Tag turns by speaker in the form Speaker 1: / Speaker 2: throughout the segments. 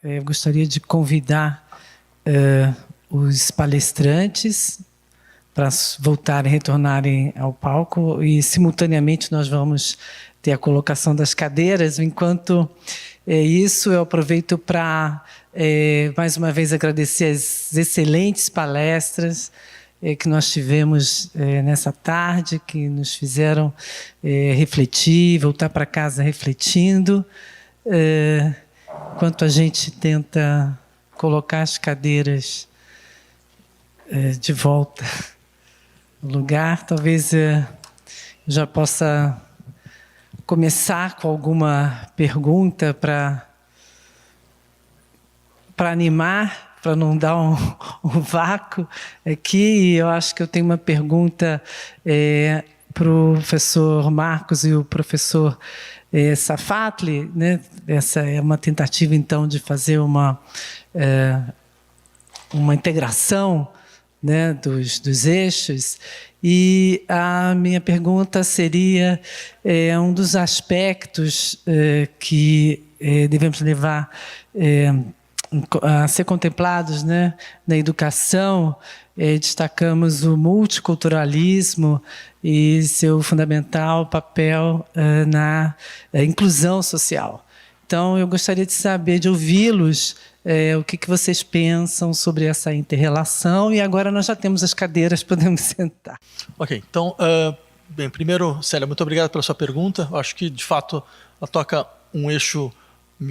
Speaker 1: eu gostaria de convidar os palestrantes para voltarem, retornarem ao palco, e simultaneamente nós vamos ter a colocação das cadeiras. Enquanto isso, eu aproveito para mais uma vez agradecer as excelentes palestras que nós tivemos nessa tarde, que nos fizeram refletir, voltar para casa refletindo, enquanto a gente tenta colocar as cadeiras de volta no lugar. Talvez eu já possa começar com alguma pergunta para animar, para não dar um vácuo aqui. Eu acho que eu tenho uma pergunta para o professor Marcos e o professor Safatli, né? Essa é uma tentativa, então, de fazer uma integração, né, dos eixos. E a minha pergunta seria um dos aspectos que devemos levar a ser contemplados, né, na educação. Destacamos o multiculturalismo e seu fundamental papel na inclusão social. Então, eu gostaria de saber, de ouvi-los, o que vocês pensam sobre essa inter-relação. E agora nós já temos as cadeiras, podemos sentar.
Speaker 2: Ok, então, bem, primeiro, Célia, muito obrigado pela sua pergunta. Eu acho que, de fato, ela toca um eixo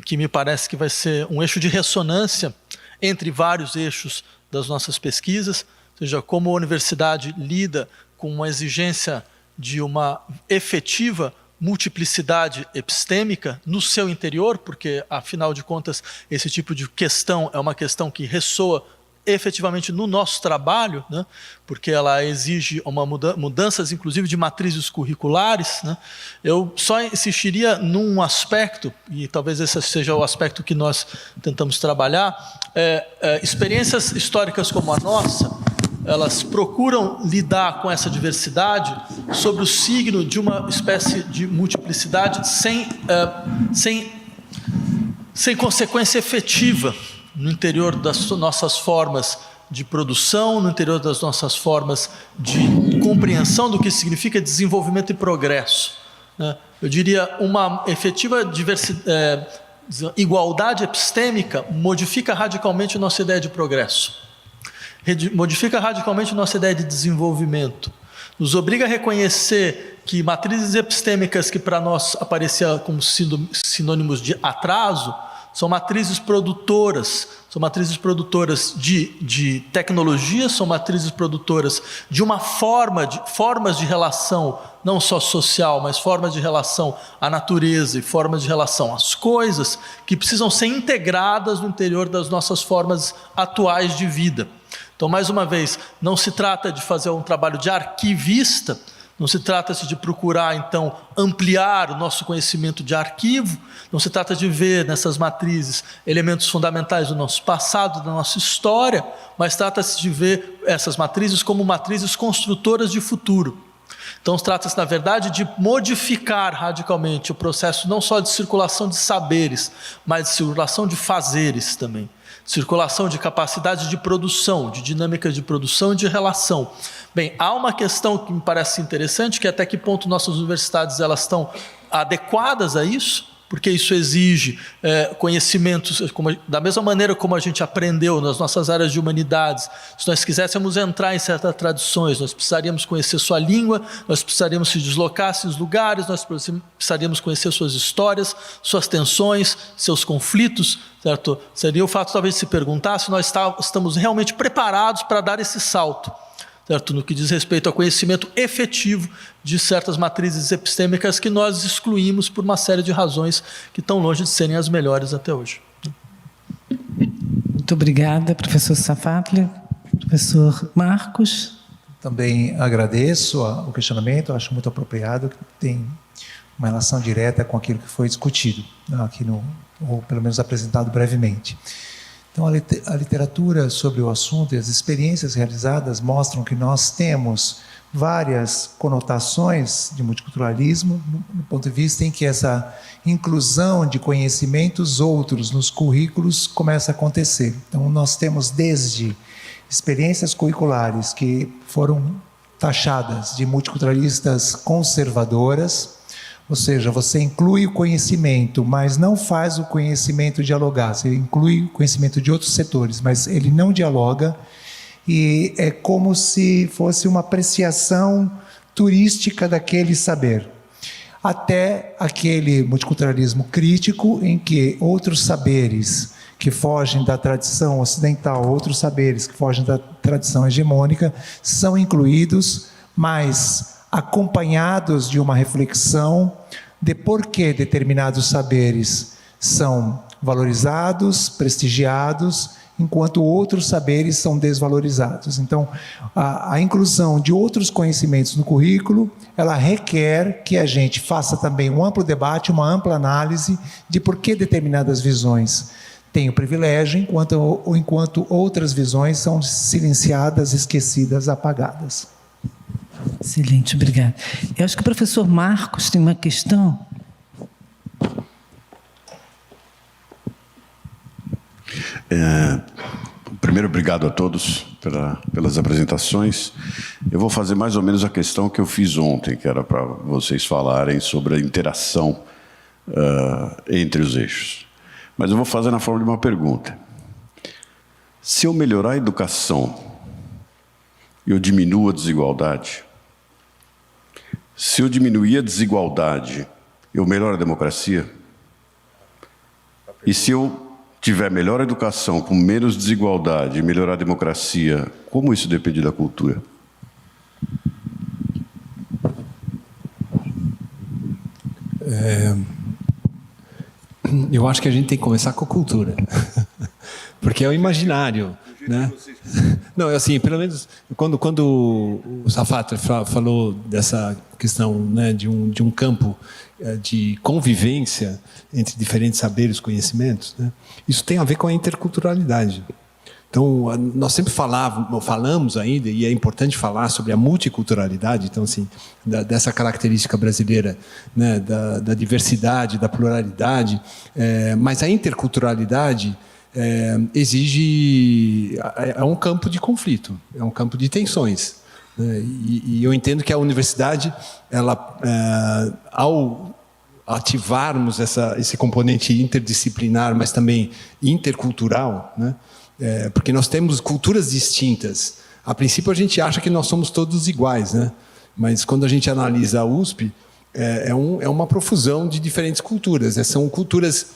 Speaker 2: que me parece que vai ser um eixo de ressonância entre vários eixos das nossas pesquisas, ou seja, como a universidade lida com uma exigência de uma efetiva multiplicidade epistêmica no seu interior, porque, afinal de contas, esse tipo de questão é uma questão que ressoa efetivamente no nosso trabalho, né? Porque ela exige uma mudanças, inclusive, de matrizes curriculares, né? Eu só insistiria num aspecto, e talvez esse seja o aspecto que nós tentamos trabalhar, experiências históricas como a nossa, elas procuram lidar com essa diversidade sobre o signo de uma espécie de multiplicidade sem consequência efetiva no interior das nossas formas de produção, no interior das nossas formas de compreensão do que significa desenvolvimento e progresso, né? Eu diria, uma efetiva igualdade epistêmica modifica radicalmente a nossa ideia de progresso, modifica radicalmente a nossa ideia de desenvolvimento, nos obriga a reconhecer que matrizes epistêmicas que para nós apareciam como sinônimos de atraso, são matrizes produtoras de tecnologia, são matrizes produtoras de uma formas de relação, não só social, mas formas de relação à natureza e formas de relação às coisas, que precisam ser integradas no interior das nossas formas atuais de vida. Então, mais uma vez, não se trata de fazer um trabalho de arquivista, não se trata de procurar, então, ampliar o nosso conhecimento de arquivo, não se trata de ver nessas matrizes elementos fundamentais do nosso passado, da nossa história, mas trata-se de ver essas matrizes como matrizes construtoras de futuro. Então, trata-se, na verdade, de modificar radicalmente o processo não só de circulação de saberes, mas de circulação de fazeres também. Circulação de capacidade de produção, de dinâmicas de produção e de relação. Bem, há uma questão que me parece interessante, que é até que ponto nossas universidades elas estão adequadas a isso, porque isso exige conhecimentos, da mesma maneira como a gente aprendeu nas nossas áreas de humanidades. Se nós quiséssemos entrar em certas tradições, nós precisaríamos conhecer sua língua, nós precisaríamos se deslocar a esses lugares, nós precisaríamos conhecer suas histórias, suas tensões, seus conflitos, certo? Seria o fato talvez de se perguntar se nós estamos realmente preparados para dar esse salto, certo? No que diz respeito ao conhecimento efetivo de certas matrizes epistêmicas que nós excluímos por uma série de razões que estão longe de serem as melhores até hoje.
Speaker 1: Muito obrigada, professor Safatli. Professor Marcos.
Speaker 3: Também agradeço o questionamento, acho muito apropriado, que tem uma relação direta com aquilo que foi discutido aqui ou pelo menos apresentado brevemente. Então, a literatura sobre o assunto e as experiências realizadas mostram que nós temos várias conotações de multiculturalismo, no ponto de vista em que essa inclusão de conhecimentos outros nos currículos começa a acontecer. Então, nós temos desde experiências curriculares que foram taxadas de multiculturalistas conservadoras, ou seja, você inclui o conhecimento, mas não faz o conhecimento dialogar. Você inclui o conhecimento de outros setores, mas ele não dialoga, e é como se fosse uma apreciação turística daquele saber. Até aquele multiculturalismo crítico, em que outros saberes que fogem da tradição ocidental, outros saberes que fogem da tradição hegemônica, são incluídos, mas acompanhados de uma reflexão de por que determinados saberes são valorizados, prestigiados, enquanto outros saberes são desvalorizados. Então, a inclusão de outros conhecimentos no currículo, ela requer que a gente faça também um amplo debate, uma ampla análise de por que determinadas visões têm o privilégio, enquanto outras visões são silenciadas, esquecidas, apagadas.
Speaker 1: Excelente, obrigada. Eu acho que o professor Marcos tem uma questão.
Speaker 4: Primeiro, obrigado a todos pelas apresentações. Eu vou fazer mais ou menos a questão que eu fiz ontem, que era para vocês falarem sobre a interação entre os eixos. Mas eu vou fazer na forma de uma pergunta. Se eu melhorar a educação, eu diminuo a desigualdade. Se eu diminuir a desigualdade, eu melhoro a democracia. E se eu tiver melhor educação, com menos desigualdade, e melhorar a democracia, como isso depende da cultura?
Speaker 5: Eu acho que a gente tem que começar com a cultura, porque é o imaginário, né? Não, é assim, pelo menos quando o Safatli falou dessa questão, né, de um campo de convivência entre diferentes saberes, conhecimentos, né, isso tem a ver com a interculturalidade. Então, nós sempre falamos ainda, e é importante falar sobre a multiculturalidade, então, assim, dessa característica brasileira, né, da diversidade, da pluralidade, mas a interculturalidade exige... É um campo de conflito, é um campo de tensões. Né, e eu entendo que a universidade, ela, ao ativarmos esse componente interdisciplinar, mas também intercultural, né, porque nós temos culturas distintas. A princípio, a gente acha que nós somos todos iguais, né? Mas quando a gente analisa a USP, é uma profusão de diferentes culturas. São culturas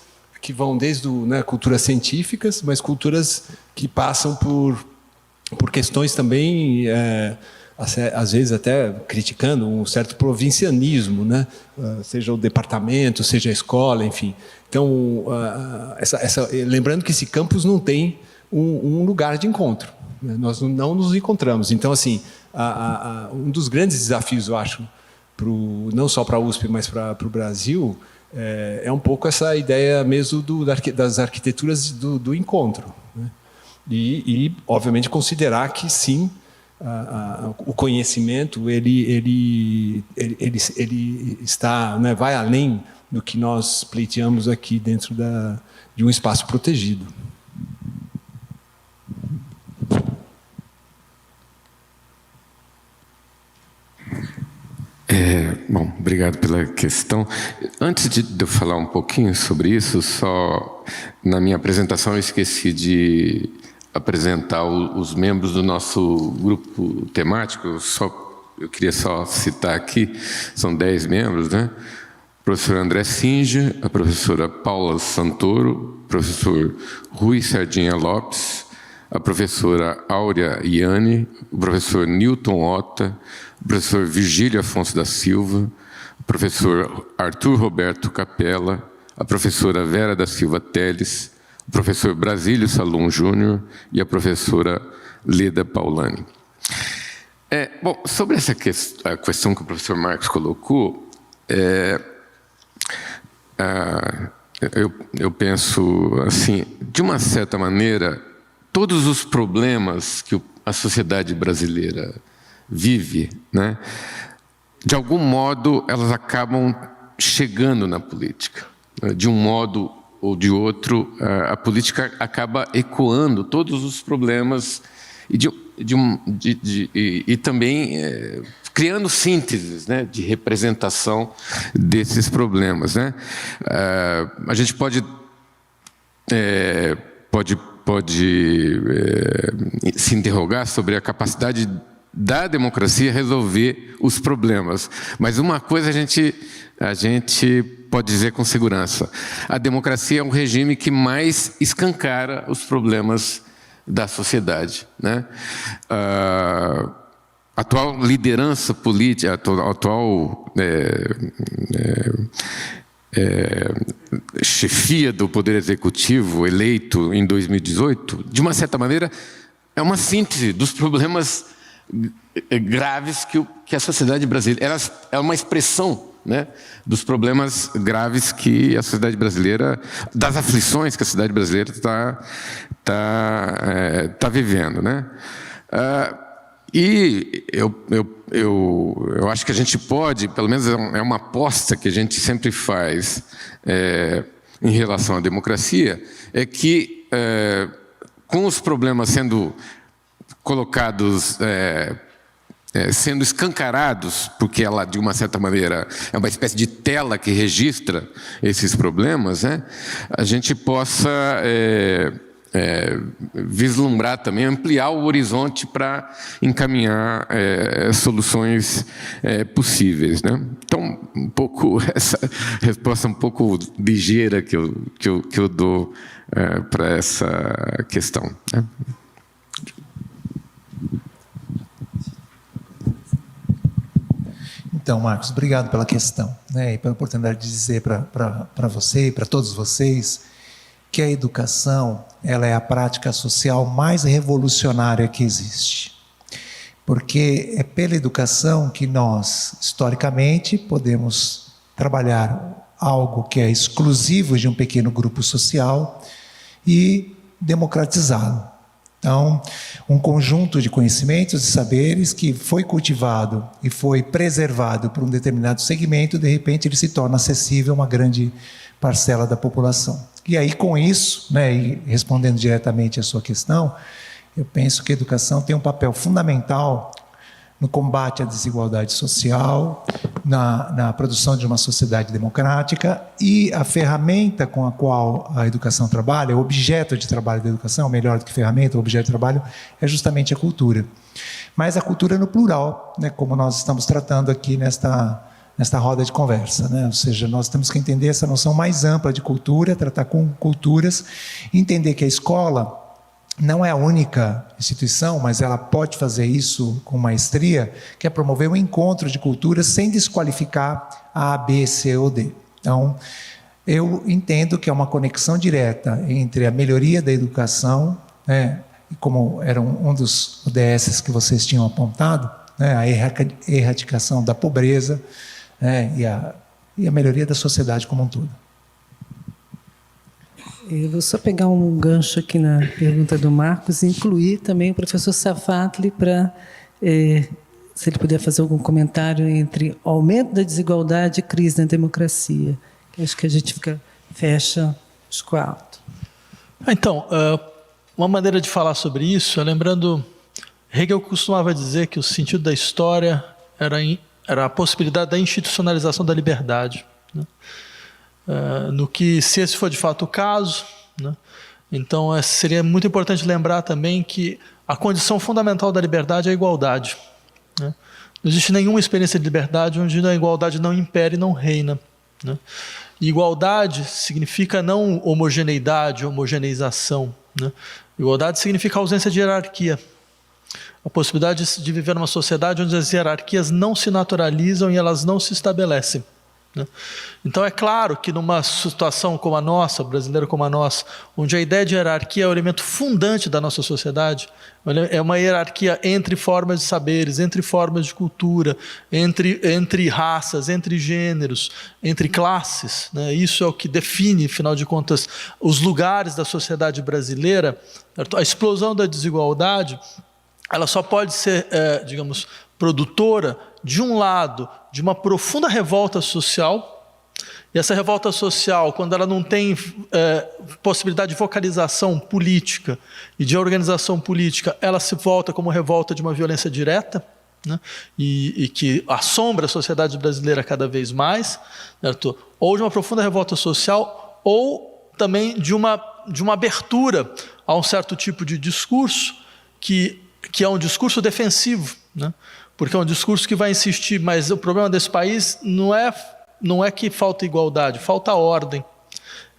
Speaker 5: que vão desde culturas científicas, mas culturas que passam por questões também, às vezes até criticando um certo provincianismo, né? Seja o departamento, seja a escola, enfim. Então, lembrando que esse campus não tem um lugar de encontro. Nós não nos encontramos. Então, assim, um dos grandes desafios, eu acho, não só para a USP, mas para o Brasil, é um pouco essa ideia mesmo das arquiteturas do encontro. Né? E, obviamente, considerar que, sim, o conhecimento ele está, né, vai além do que nós pleiteamos aqui dentro de um espaço protegido.
Speaker 6: Bom, obrigado pela questão. Antes de eu falar um pouquinho sobre isso, só na minha apresentação eu esqueci de apresentar os membros do nosso grupo temático. Eu queria só citar aqui, são 10 membros, né? O professor André Sinja, a professora Paula Santoro, o professor Rui Sardinha Lopes, a professora Áurea Iane, o professor Newton Ota, o professor Virgílio Afonso da Silva, o professor Arthur Roberto Capella, a professora Vera da Silva Teles, o professor Brasílio Salum Júnior e a professora Leda Paulani. Bom, sobre essa a questão que o professor Marcos colocou, eu penso assim, de uma certa maneira, todos os problemas que a sociedade brasileira vive, né, de algum modo elas acabam chegando na política. De um modo ou de outro, a política acaba ecoando todos os problemas e também criando sínteses, né, de representação desses problemas, né? A gente pode se interrogar sobre a capacidade da democracia resolver os problemas, mas uma coisa a gente pode dizer com segurança: a democracia é um regime que mais escancara os problemas da sociedade, né? A atual liderança política, a atual chefia do Poder Executivo eleito em 2018, de uma certa maneira, é uma síntese dos problemas graves que a sociedade brasileira... É uma expressão, né, dos problemas graves que a sociedade brasileira... das aflições que a sociedade brasileira está vivendo, né? E eu acho que a gente pode, pelo menos é uma aposta que a gente sempre faz em relação à democracia, é que com os problemas sendo colocados, sendo escancarados, porque ela, de uma certa maneira, é uma espécie de tela que registra esses problemas, né, a gente possa vislumbrar também, ampliar o horizonte para encaminhar soluções possíveis, né? Então, um pouco essa resposta um pouco ligeira que eu dou para essa questão, né?
Speaker 3: Então, Marcos, obrigado pela questão, né, e pela oportunidade de dizer para você e para todos vocês que a educação, ela é a prática social mais revolucionária que existe. Porque é pela educação que nós, historicamente, podemos trabalhar algo que é exclusivo de um pequeno grupo social e democratizá-lo. Então, um conjunto de conhecimentos e saberes que foi cultivado e foi preservado por um determinado segmento, de repente ele se torna acessível a uma grande parcela da população. E aí, com isso, né, e respondendo diretamente à sua questão, eu penso que a educação tem um papel fundamental no combate à desigualdade social, na produção de uma sociedade democrática, e a ferramenta com a qual a educação trabalha, o objeto de trabalho da educação, melhor do que ferramenta, o objeto de trabalho é justamente a cultura. Mas a cultura no plural, né, como nós estamos tratando aqui nesta roda de conversa, né? Ou seja, nós temos que entender essa noção mais ampla de cultura, tratar com culturas, entender que a escola não é a única instituição, mas ela pode fazer isso com maestria, que é promover um encontro de culturas sem desqualificar A, B, C ou D. Então, eu entendo que é uma conexão direta entre a melhoria da educação, né, e como era um dos ODS que vocês tinham apontado, né, a erradicação da pobreza, e a melhoria da sociedade como um todo.
Speaker 1: Eu vou só pegar um gancho aqui na pergunta do Marcos e incluir também o professor Safatli para, se ele puder fazer algum comentário entre aumento da desigualdade e crise na democracia. Acho que a gente fecha os quatro.
Speaker 2: Então, uma maneira de falar sobre isso é lembrando, Hegel costumava dizer que o sentido da história era a possibilidade da institucionalização da liberdade, né? No que, se esse for de fato o caso, né, então seria muito importante lembrar também que a condição fundamental da liberdade é a igualdade, né? Não existe nenhuma experiência de liberdade onde a igualdade não impere e não reina, né? E igualdade significa não homogeneidade, homogeneização, né? Igualdade significa ausência de hierarquia. A possibilidade de viver numa sociedade onde as hierarquias não se naturalizam e elas não se estabelecem, né? Então, é claro que numa situação como a nossa, brasileira como a nossa, onde a ideia de hierarquia é o elemento fundante da nossa sociedade, é uma hierarquia entre formas de saberes, entre formas de cultura, entre raças, entre gêneros, entre classes, né? Isso é o que define, afinal de contas, os lugares da sociedade brasileira. A explosão da desigualdade, ela só pode ser, digamos, produtora, de um lado, de uma profunda revolta social. E essa revolta social, quando ela não tem possibilidade de vocalização política e de organização política, ela se volta como revolta de uma violência direta, né? E que assombra a sociedade brasileira cada vez mais, certo? Ou de uma profunda revolta social, ou também de uma abertura a um certo tipo de discurso que é um discurso defensivo, né? Porque é um discurso que vai insistir, mas o problema desse país não é que falta igualdade, falta ordem.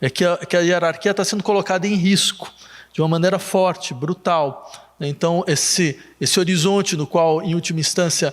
Speaker 2: É que a hierarquia está sendo colocada em risco, de uma maneira forte, brutal. Então, esse horizonte no qual, em última instância,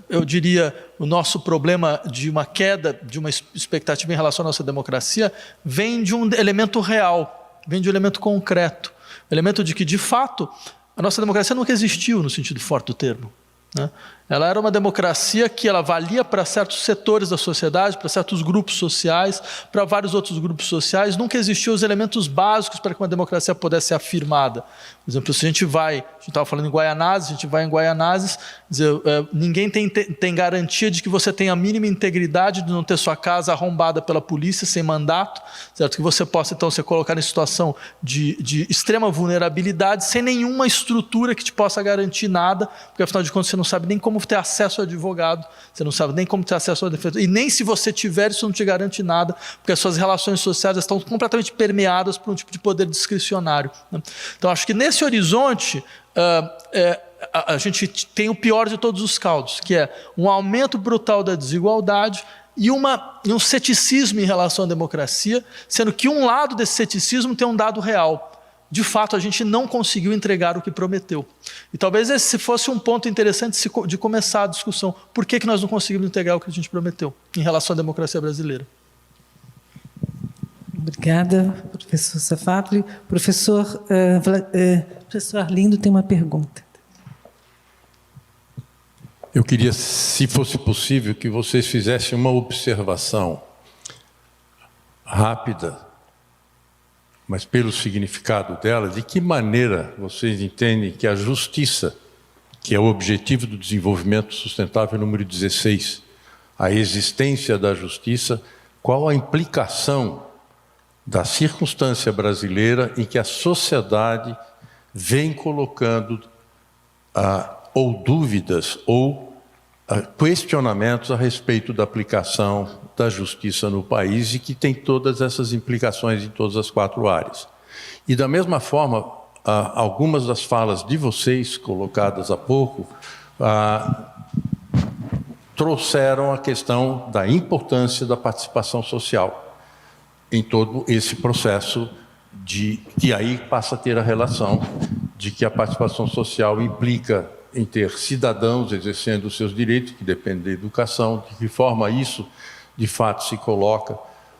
Speaker 2: eu diria, o nosso problema de uma queda, de uma expectativa em relação à nossa democracia, vem de um elemento real, vem de um elemento concreto. O elemento de que, de fato, a nossa democracia nunca existiu no sentido forte do termo, né? Ela era uma democracia que ela valia para certos setores da sociedade, para certos grupos sociais, para vários outros grupos sociais. Nunca existiam os elementos básicos para que uma democracia pudesse ser afirmada. Por exemplo, se a gente estava falando em Guaianazes, a gente vai em Guaianazes, ninguém tem garantia de que você tenha a mínima integridade de não ter sua casa arrombada pela polícia sem mandato, certo? Que você possa, então, se colocar em situação de extrema vulnerabilidade, sem nenhuma estrutura que te possa garantir nada, porque, afinal de contas, você não sabe nem como ter acesso ao advogado, você não sabe nem como ter acesso ao defensor, e nem se você tiver, isso não te garante nada, porque as suas relações sociais estão completamente permeadas por um tipo de poder discricionário, né? Então, acho que nesse horizonte, a gente tem o pior de todos os caldos, que é um aumento brutal da desigualdade e um ceticismo em relação à democracia, sendo que um lado desse ceticismo tem um dado real. De fato, a gente não conseguiu entregar o que prometeu. E talvez esse fosse um ponto interessante de começar a discussão. Por que nós não conseguimos entregar o que a gente prometeu em relação à democracia brasileira?
Speaker 1: Obrigada, professor Safapli. Professor Arlindo tem uma pergunta.
Speaker 7: Eu queria, se fosse possível, que vocês fizessem uma observação rápida, mas pelo significado dela, de que maneira vocês entendem que a justiça, que é o objetivo do desenvolvimento sustentável número 16, a existência da justiça, qual a implicação da circunstância brasileira em que a sociedade vem colocando ou dúvidas ou questionamentos a respeito da aplicação da justiça no país e que tem todas essas implicações em todas as 4 áreas. E da mesma forma, algumas das falas de vocês, colocadas há pouco, trouxeram a questão da importância da participação social em todo esse processo, que aí passa a ter a relação de que a participação social implica em ter cidadãos exercendo os seus direitos, que dependem da educação, de que forma isso, de fato, se coloca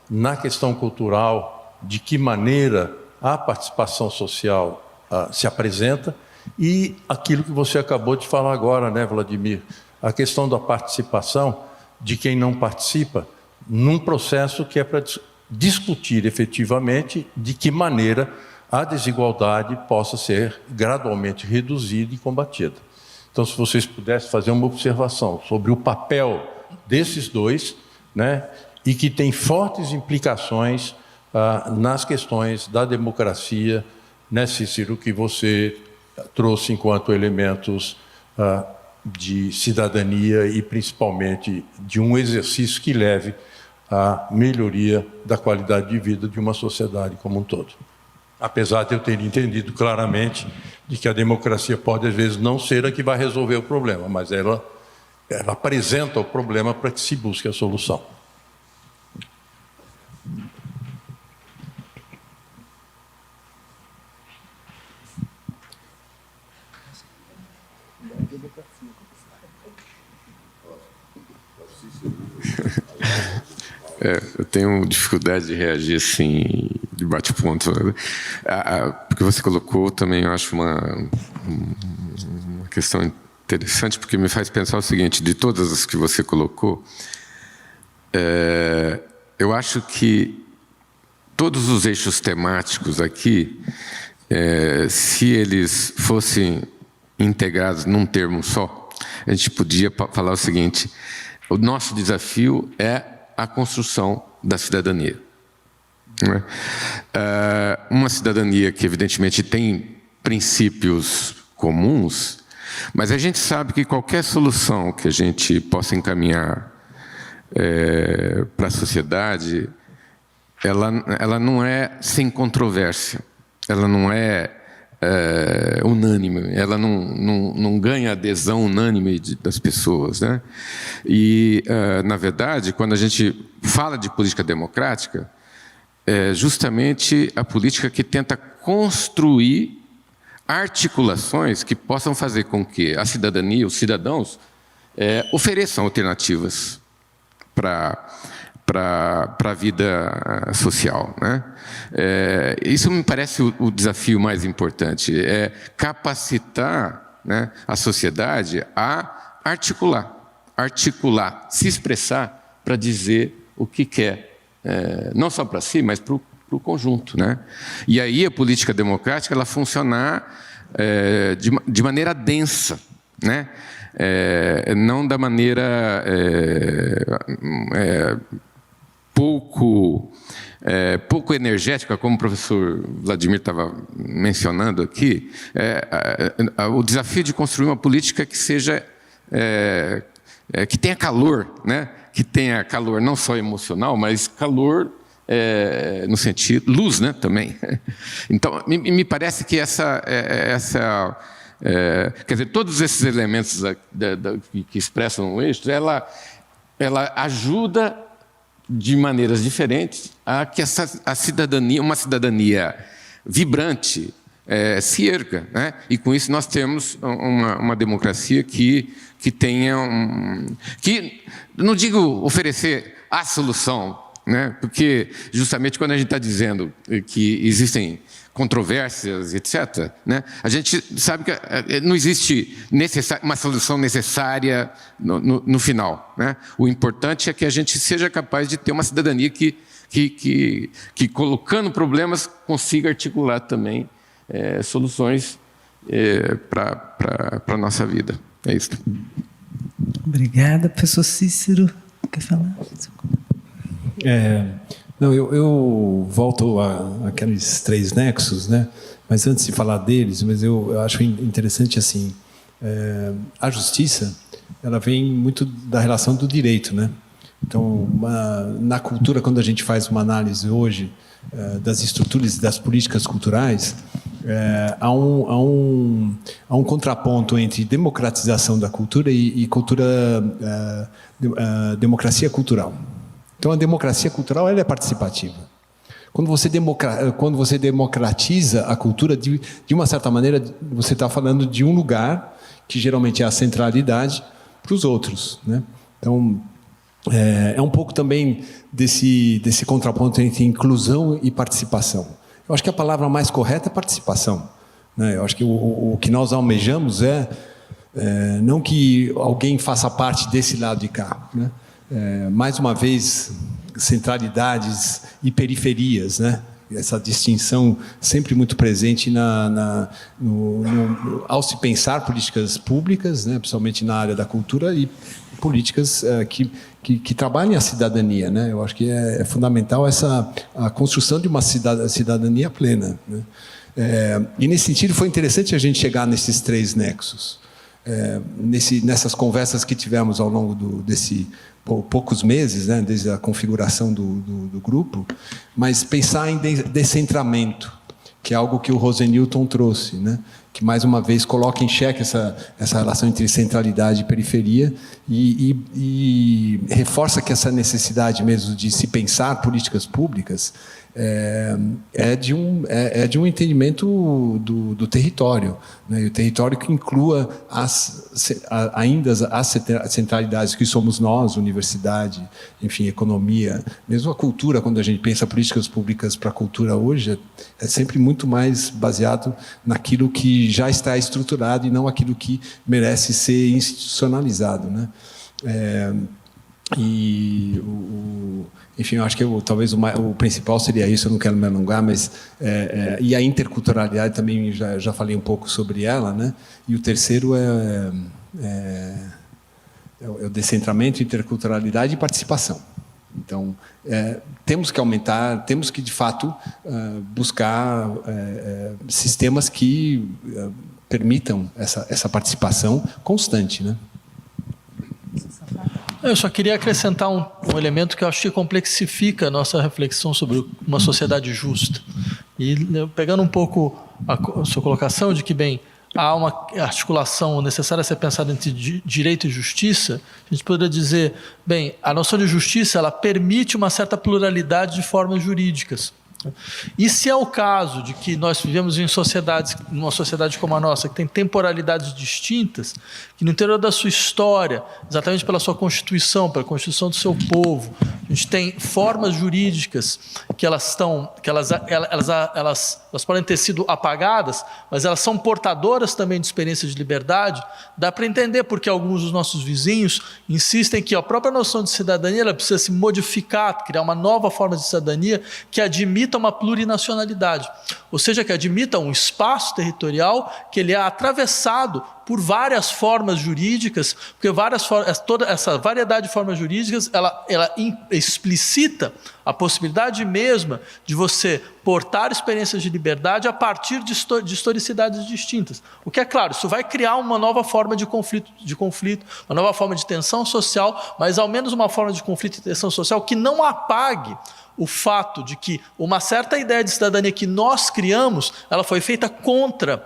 Speaker 7: na questão cultural, de que maneira a participação social se apresenta, e aquilo que você acabou de falar agora, né, Vladimir, a questão da participação de quem não participa num processo que é para discutir efetivamente de que maneira a desigualdade possa ser gradualmente reduzida e combatida. Então, se vocês pudessem fazer uma observação sobre o papel desses dois, né, e que tem fortes implicações nas questões da democracia, né, Cícero, que você trouxe enquanto elementos de cidadania e principalmente de um exercício que leve à melhoria da qualidade de vida de uma sociedade como um todo. Apesar de eu ter entendido claramente de que a democracia pode, às vezes, não ser a que vai resolver o problema, mas ela apresenta o problema para que se busque a solução.
Speaker 6: Eu tenho dificuldade de reagir assim, de bate-ponto. Porque você colocou também, eu acho, uma questão interessante, porque me faz pensar o seguinte: de todas as que você colocou, eu acho que todos os eixos temáticos aqui, se eles fossem integrados num termo só, a gente podia falar o seguinte: o nosso desafio é a construção da cidadania. Né? Uma cidadania que, evidentemente, tem princípios comuns, mas a gente sabe que qualquer solução que a gente possa encaminhar para a sociedade, ela não é sem controvérsia, ela não é unânime, ela não ganha adesão unânime das pessoas, né? E, na verdade, quando a gente fala de política democrática, é justamente a política que tenta construir articulações que possam fazer com que a cidadania, os cidadãos, ofereçam alternativas para a vida social, né? Isso me parece o desafio mais importante, é capacitar, né, a sociedade a articular, se expressar para dizer o que quer, não só para si, mas para o conjunto, né? E aí a política democrática ela funcionar de maneira densa, né? Não da maneira pouco energética, como o professor Vladimir estava mencionando aqui. O desafio de construir uma política que seja que tenha calor, né? Que tenha calor não só emocional, mas calor no sentido luz, né? Também. Então me parece que quer dizer, todos esses elementos que expressam o eixo, ela ajuda de maneiras diferentes a que a cidadania, uma cidadania vibrante, se erga, né? E com isso nós temos uma democracia que tenha que, não digo oferecer a solução, né? Porque justamente quando a gente está dizendo que existem controvérsias, etc., né? A gente sabe que não existe uma solução necessária no final, né? O importante é que a gente seja capaz de ter uma cidadania que colocando problemas, consiga articular também soluções para a nossa vida. É isso.
Speaker 1: Obrigada. Professor Cícero, quer falar?
Speaker 5: Não, eu volto àqueles 3 nexos, né? Mas antes de falar deles, eu acho interessante assim, a justiça, ela vem muito da relação do direito, né? Então, na cultura, quando a gente faz uma análise hoje das estruturas e das políticas culturais, há um contraponto entre democratização da cultura e democracia cultural. Então, a democracia cultural ela é participativa. Quando você democratiza a cultura, de uma certa maneira, você está falando de um lugar, que geralmente é a centralidade, para os outros, né? Então, é um pouco também desse contraponto entre inclusão e participação. Eu acho que a palavra mais correta é participação, né? Eu acho que o que nós almejamos não que alguém faça parte desse lado de cá, né? Mais uma vez, centralidades e periferias, né? Essa distinção sempre muito presente ao se pensar políticas públicas, né? Principalmente na área da cultura, e políticas que trabalhem a cidadania, né? Eu acho que é fundamental a construção de uma cidadania plena, né? E nesse sentido foi interessante a gente chegar nesses 3 nexos. Nessas conversas que tivemos ao longo desses poucos meses, né, desde a configuração do grupo, mas pensar em descentramento, que é algo que o Rosenilton trouxe, né, que mais uma vez coloca em xeque essa relação entre centralidade e periferia e reforça que essa necessidade mesmo de se pensar políticas públicas, é de um entendimento do território, né? E o território que inclua ainda as centralidades que somos nós, universidade, enfim, economia, mesmo a cultura. Quando a gente pensa políticas públicas para a cultura hoje, é sempre muito mais baseado naquilo que já está estruturado e não aquilo que merece ser institucionalizado, né? Enfim, eu acho que talvez o principal seria isso. Eu não quero me alongar, mas e a interculturalidade também já falei um pouco sobre ela, né? E o terceiro é o descentramento, interculturalidade e participação. Então, temos que aumentar, temos que de fato buscar sistemas que permitam essa participação constante, né?
Speaker 2: Eu só queria acrescentar um elemento que eu acho que complexifica a nossa reflexão sobre uma sociedade justa. E pegando um pouco a sua colocação de que, bem, há uma articulação necessária a ser pensada entre direito e justiça, a gente poderia dizer, bem, a noção de justiça ela permite uma certa pluralidade de formas jurídicas. E se é o caso de que nós vivemos em sociedades, numa sociedade como a nossa, que tem temporalidades distintas, que no interior da sua história, exatamente pela sua constituição, pela constituição do seu povo, a gente tem formas jurídicas que elas podem ter sido apagadas, mas elas são portadoras também de experiências de liberdade. Dá para entender porque alguns dos nossos vizinhos insistem que a própria noção de cidadania ela precisa se modificar, criar uma nova forma de cidadania que admita uma plurinacionalidade, ou seja, que admita um espaço territorial que ele é atravessado por várias formas jurídicas, porque toda essa variedade de formas jurídicas, ela explicita a possibilidade mesma de você portar experiências de liberdade a partir de historicidades distintas. O que é claro, isso vai criar uma nova forma de conflito, uma nova forma de tensão social, mas ao menos uma forma de conflito e tensão social que não apague o fato de que uma certa ideia de cidadania que nós criamos, ela foi feita contra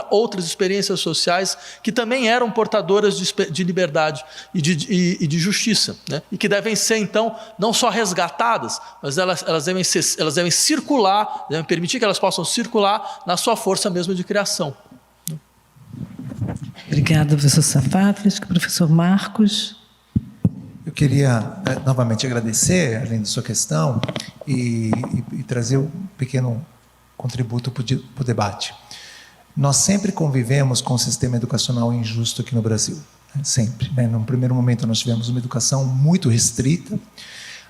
Speaker 2: outras experiências sociais que também eram portadoras de liberdade e de justiça, né? E que devem ser, então, não só resgatadas, mas elas devem circular, devem permitir que elas possam circular na sua força mesmo de criação.
Speaker 1: Obrigada, professor Safatli. Professor Marcos.
Speaker 3: Eu queria novamente agradecer, além da sua questão, e trazer um pequeno contributo para o debate. Nós sempre convivemos com um sistema educacional injusto aqui no Brasil, sempre, né? No primeiro momento nós tivemos uma educação muito restrita.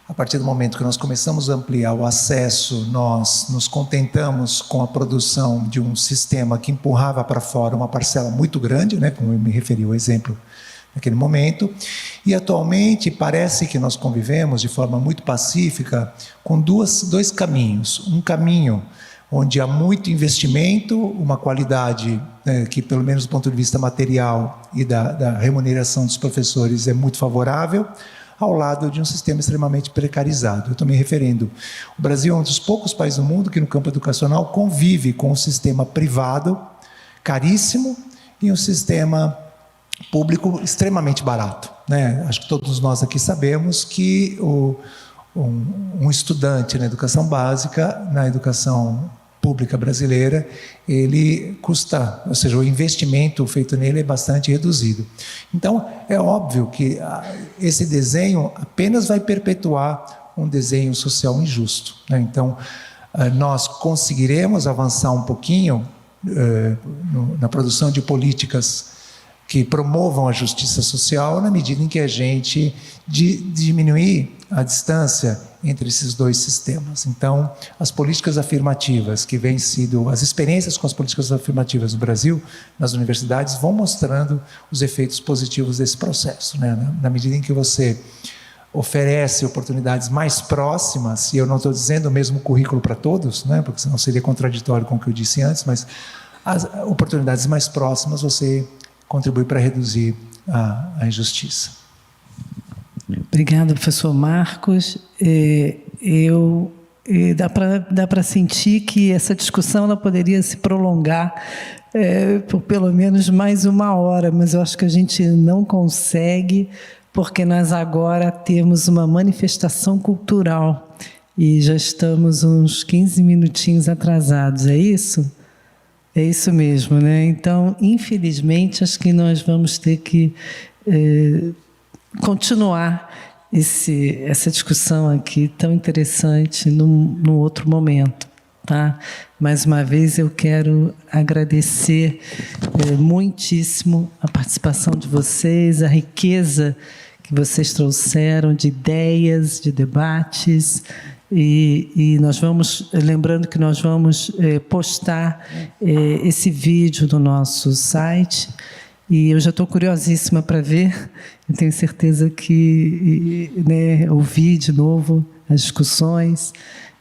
Speaker 3: A partir do momento que nós começamos a ampliar o acesso, nós nos contentamos com a produção de um sistema que empurrava para fora uma parcela muito grande, né? Como eu me referi ao exemplo naquele momento, e atualmente parece que nós convivemos de forma muito pacífica com dois caminhos. Um caminho onde há muito investimento, uma qualidade que, pelo menos do ponto de vista material e da remuneração dos professores, é muito favorável, ao lado de um sistema extremamente precarizado. Eu estou me referindo, o Brasil é um dos poucos países do mundo que no campo educacional convive com um sistema privado caríssimo e um sistema público extremamente barato, né? Acho que todos nós aqui sabemos que um estudante na educação básica, na educação pública brasileira, ele custa, ou seja, o investimento feito nele é bastante reduzido. Então, é óbvio que esse desenho apenas vai perpetuar um desenho social injusto, né? Então, nós conseguiremos avançar um pouquinho na produção de políticas que promovam a justiça social na medida em que a gente diminuir a distância entre esses dois sistemas. Então, as políticas afirmativas que vêm sido, as experiências com as políticas afirmativas no Brasil, nas universidades, vão mostrando os efeitos positivos desse processo, né? Na medida em que você oferece oportunidades mais próximas, e eu não estou dizendo o mesmo currículo para todos, né? Porque senão seria contraditório com o que eu disse antes, mas as oportunidades mais próximas você contribui para reduzir a injustiça.
Speaker 1: Obrigada, professor Marcos. Dá para sentir que essa discussão ela poderia se prolongar por pelo menos mais uma hora, mas eu acho que a gente não consegue, porque nós agora temos uma manifestação cultural e já estamos uns 15 minutinhos atrasados, é isso? É isso mesmo, né? Então, infelizmente, acho que nós vamos ter que continuar essa discussão aqui tão interessante num outro momento, tá? Mais uma vez, eu quero agradecer muitíssimo a participação de vocês, a riqueza que vocês trouxeram de ideias, de debates, e nós vamos, lembrando que nós vamos postar esse vídeo no nosso site, e eu já estou curiosíssima para ver, eu tenho certeza que ouvir de novo as discussões,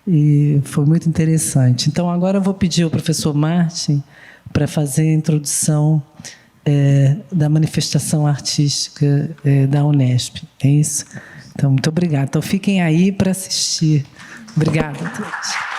Speaker 1: e foi muito interessante. Então, agora eu vou pedir ao professor Martin para fazer a introdução da manifestação artística da Unesp. É isso? Então, muito obrigada. Então, fiquem aí para assistir. Obrigada a todos.